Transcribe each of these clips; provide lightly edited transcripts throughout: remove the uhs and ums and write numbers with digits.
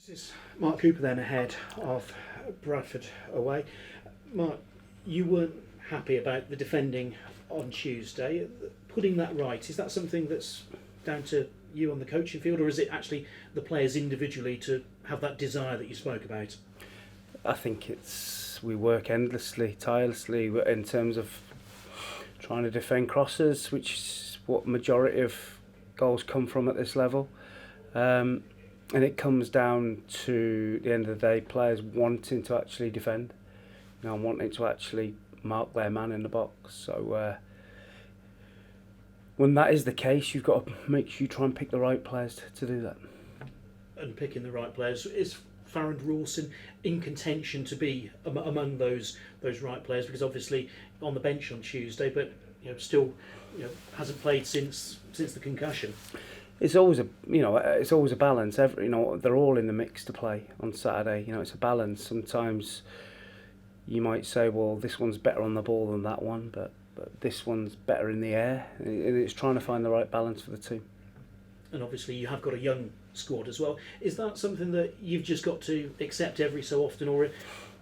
This is Mark Cooper then ahead of Bradford away. Mark, you weren't happy about the defending on Tuesday. Putting that right, is that something that's down to you on the coaching field, or is it actually the players individually to have that desire that you spoke about? I think we work endlessly, tirelessly in terms of trying to defend crosses, which is what majority of goals come from at this level. And it comes down to, at the end of the day, players wanting to actually defend, wanting to actually mark their man in the box. So when that is the case, you've got to make sure you try and pick the right players to do that. And picking the right players, is Farrand Rawson in contention to be among those right players? Because obviously on the bench on Tuesday, but still hasn't played since the concussion. It's always a balance. They're all in the mix to play on Saturday. It's a balance. Sometimes you might say, well, this one's better on the ball than that one, but this one's better in the air. It's trying to find the right balance for the team. And obviously you have got a young squad as well. Is that something that you've just got to accept every so often, or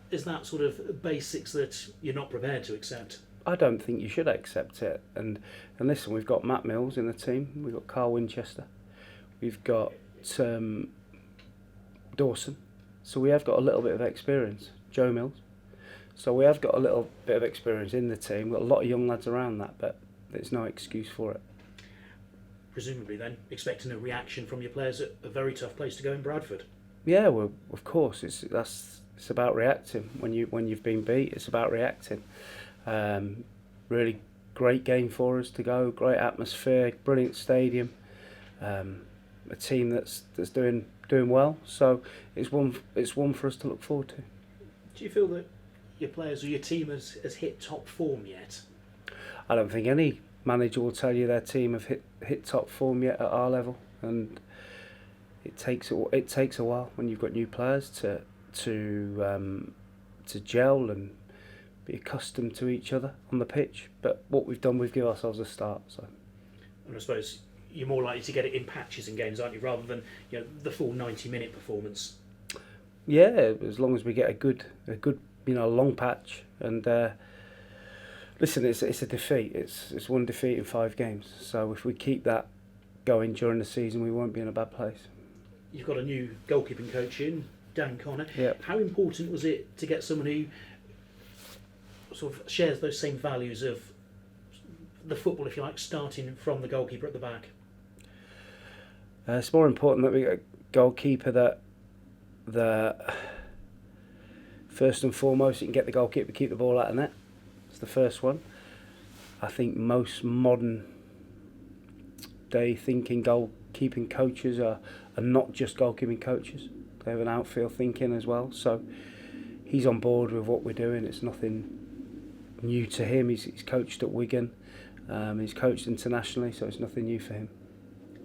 is that sort of basics that you're not prepared to accept? I don't think you should accept it. And listen, we've got Matt Mills in the team. We've got Carl Winchester. We've got Dawson. So we have got a little bit of experience. Joe Mills. So we have got a little bit of experience in the team. We've got a lot of young lads around that, but there's no excuse for it. Presumably then, expecting a reaction from your players at a very tough place to go in Bradford. Yeah, well, of course. It's about reacting. When you've been beat, it's about reacting. Really great game for us to go. Great atmosphere, brilliant stadium. A team that's doing well. So it's one for us to look forward to. Do you feel that your players or your team has hit top form yet? I don't think any manager will tell you their team have hit top form yet at our level, and it takes a while when you've got new players to gel and be accustomed to each other on the pitch. But what we've done, we've given ourselves a start. So, and I suppose you're more likely to get it in patches in games, aren't you, rather than the full 90-minute performance? Yeah, as long as we get a good long patch. And listen, it's a defeat. It's one defeat in 5 games. So if we keep that going during the season, we won't be in a bad place. You've got a new goalkeeping coach in, Dan Connor. Yep. How important was it to get someone who sort of shares those same values of the football, if you like, starting from the goalkeeper at the back? It's more important that we get a goalkeeper that first and foremost, you can get the goalkeeper to keep the ball out of net. It's the first one. I think most modern day thinking goalkeeping coaches are not just goalkeeping coaches. They have an outfield thinking as well. So he's on board with what we're doing. It's nothing new to him. He's coached at Wigan. He's coached internationally, so it's nothing new for him.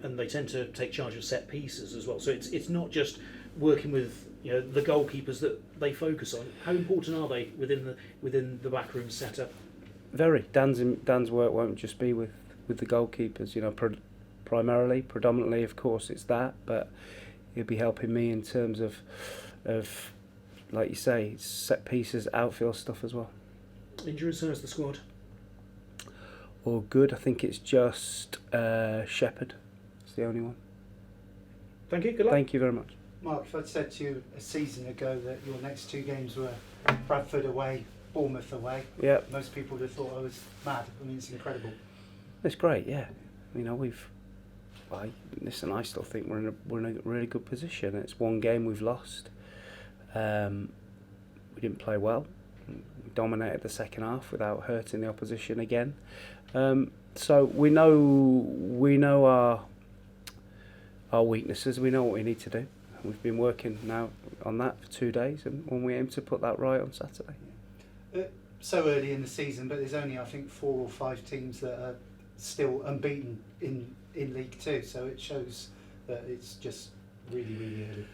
And they tend to take charge of set pieces as well. So it's not just working with the goalkeepers that they focus on. How important are they within the backroom setup? Very. Dan's work won't just be with the goalkeepers. Predominantly, of course, it's that. But he'll be helping me in terms of like you say, set pieces, outfield stuff as well. Injuries, how's the squad? All good. I think it's just Shepherd. It's the only one. Thank you. Good luck. Thank you very much. Mark, if I'd said to you a season ago that your next 2 games were Bradford away, Bournemouth away, Yep. most people would have thought I was mad. I mean, it's incredible. It's great, yeah. I still think we're in a really good position. It's one game we've lost. We didn't play well. We dominated the second half without hurting the opposition again. So we know our weaknesses. We know what we need to do. We've been working now on that for 2 days, and we aim to put that right on Saturday. So early in the season, but there's only, I think, 4 or 5 teams that are still unbeaten in League 2, so it shows that it's just really, really early.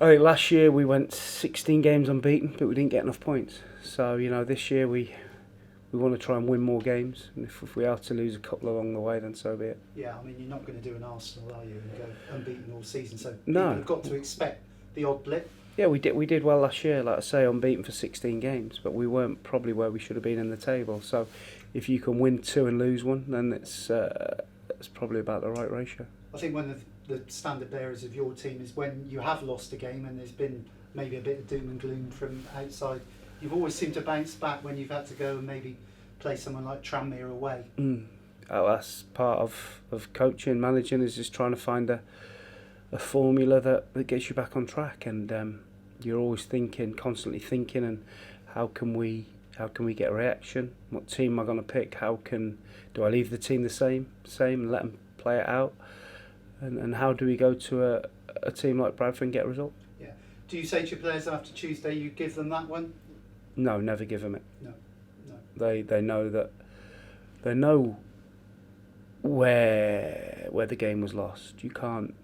I think last year we went 16 games unbeaten, but we didn't get enough points. So this year we want to try and win more games, and if we are to lose a couple along the way, then so be it. Yeah, I mean, you're not going to do an Arsenal, are you, and go unbeaten all season? So no. People have got to expect the odd blip. Yeah, we did well last year, like I say, unbeaten for 16 games, but we weren't probably where we should have been in the table. So if you can win 2 and lose 1, then it's probably about the right ratio. I think one of the standard bearers of your team is when you have lost a game and there's been maybe a bit of doom and gloom from outside, you've always seemed to bounce back when you've had to go and maybe play someone like Tranmere away. Oh, that's part of coaching, managing, is just trying to find a formula that gets you back on track, and you're always constantly thinking, and how can we get a reaction? What team am I going to pick? Do I leave the team the same and let them play it out? And how do we go to a team like Bradford and get a result? Yeah. Do you say to your players after Tuesday you give them that one? No, never give them it. No. They know that. They know where the game was lost. You can't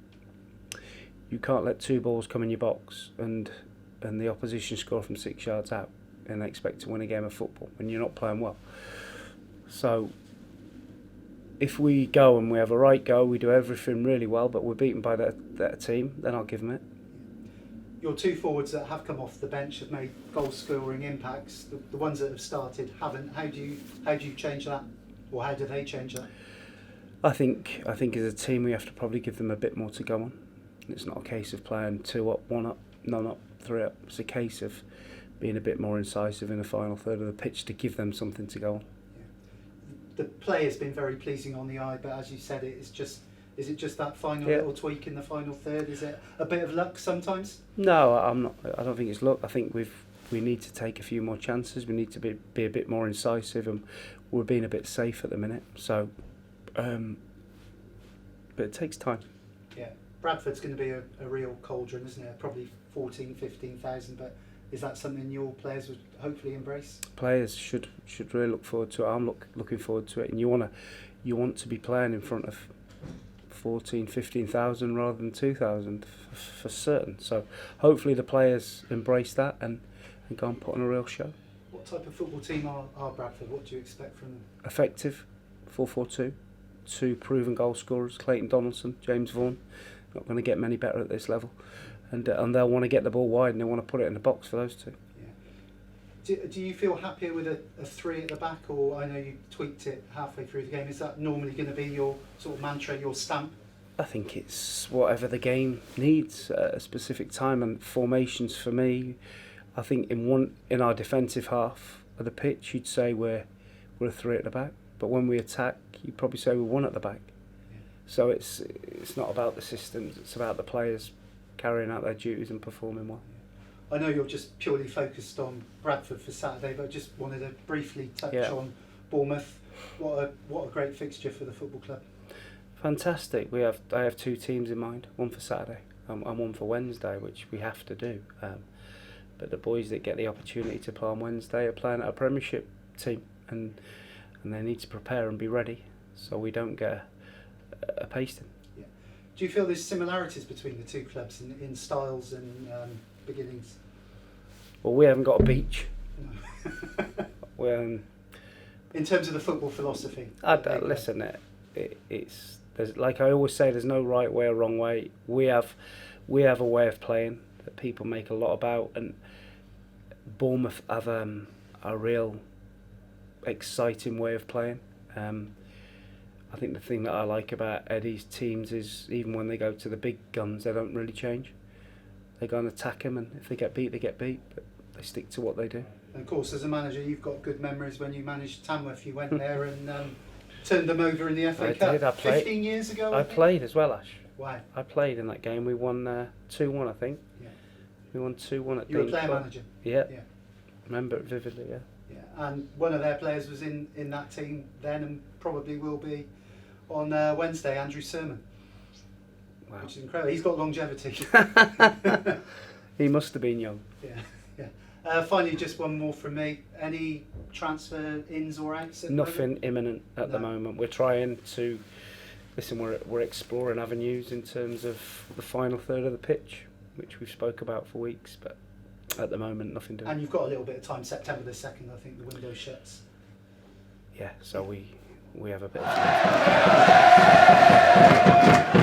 let 2 balls come in your box and the opposition score from 6 yards out and expect to win a game of football when you're not playing well. So if we go and we have a right go, we do everything really well, but we're beaten by that team, then I'll give them it. Your 2 forwards that have come off the bench have made goal-scoring impacts. The ones that have started haven't. How do you change that, or how do they change that? I think as a team we have to probably give them a bit more to go on. It's not a case of playing 2 up, 1 up, none up, 3 up. It's a case of being a bit more incisive in the final third of the pitch to give them something to go on. Yeah. The play has been very pleasing on the eye, but as you said, is it just that final little tweak in the final third? Is it a bit of luck sometimes? No, I'm not. I don't think it's luck. I think we need to take a few more chances. We need to be a bit more incisive, and we're being a bit safe at the minute. So, but it takes time. Yeah, Bradford's going to be a real cauldron, isn't it? Probably 14,000, 15,000. But is that something your players would hopefully embrace? Players should really look forward to it. I'm looking forward to it, and you want to be playing in front of 14,000, 15,000 rather than 2,000 for certain. So hopefully the players embrace that and go and put on a real show. What type of football team are Bradford? What do you expect from them? Effective, 4-4-2, 2 proven goal scorers, Clayton Donaldson, James Vaughan. Not going to get many better at this level, and they'll want to get the ball wide and they want to put it in the box for those 2. Yeah. Do you feel happier with a 3 at the back, or I know you tweaked it halfway through the game? Is that normally going to be your sort of mantra, your stamp? I think it's whatever the game needs at a specific time, and formations for me. I think in our defensive half of the pitch, you'd say we're a 3 at the back, but when we attack, you'd probably say we're 1 at the back. Yeah. So it's not about the systems; it's about the players carrying out their duties and performing well. I know you're just purely focused on Bradford for Saturday, but I just wanted to briefly touch on Bournemouth. What a great fixture for the football club. Fantastic. I have 2 teams in mind, one for Saturday and one for Wednesday, which we have to do. But the boys that get the opportunity to play on Wednesday are playing at a Premiership team, and they need to prepare and be ready so we don't get a pasting. Yeah. Do you feel there's similarities between the 2 clubs in styles and beginnings? Well, we haven't got a beach. No. In terms of the football philosophy. Listen, it's there's, like I always say, there's no right way or wrong way. We have a way of playing that people make a lot about, and Bournemouth have a real exciting way of playing. I think the thing that I like about Eddie's teams is even when they go to the big guns, they don't really change. They go and attack them, and if they get beat, they get beat, but they stick to what they do. And of course, as a manager, you've got good memories when you managed Tamworth. You went there and turned them over in the FA Cup. Did. I played. 15 years ago. I played as well, Ash. Wow. I played in that game. We won 2-1, I think. Yeah. We won 2-1 at You were a player manager. Yeah. Remember it vividly. Yeah. Yeah. And one of their players was in that team then, and probably will be on Wednesday. Andrew Sermon. Wow. Which is incredible. He's got longevity. He must have been young. Yeah. Finally, just one more from me. Any transfer ins or outs? Nothing imminent at the moment. We're trying to listen. We're exploring avenues in terms of the final third of the pitch, which we've spoke about for weeks, but at the moment, nothing doing. And you've got a little bit of time. September the 2nd, I think the window shuts. Yeah. So we have a bit of time.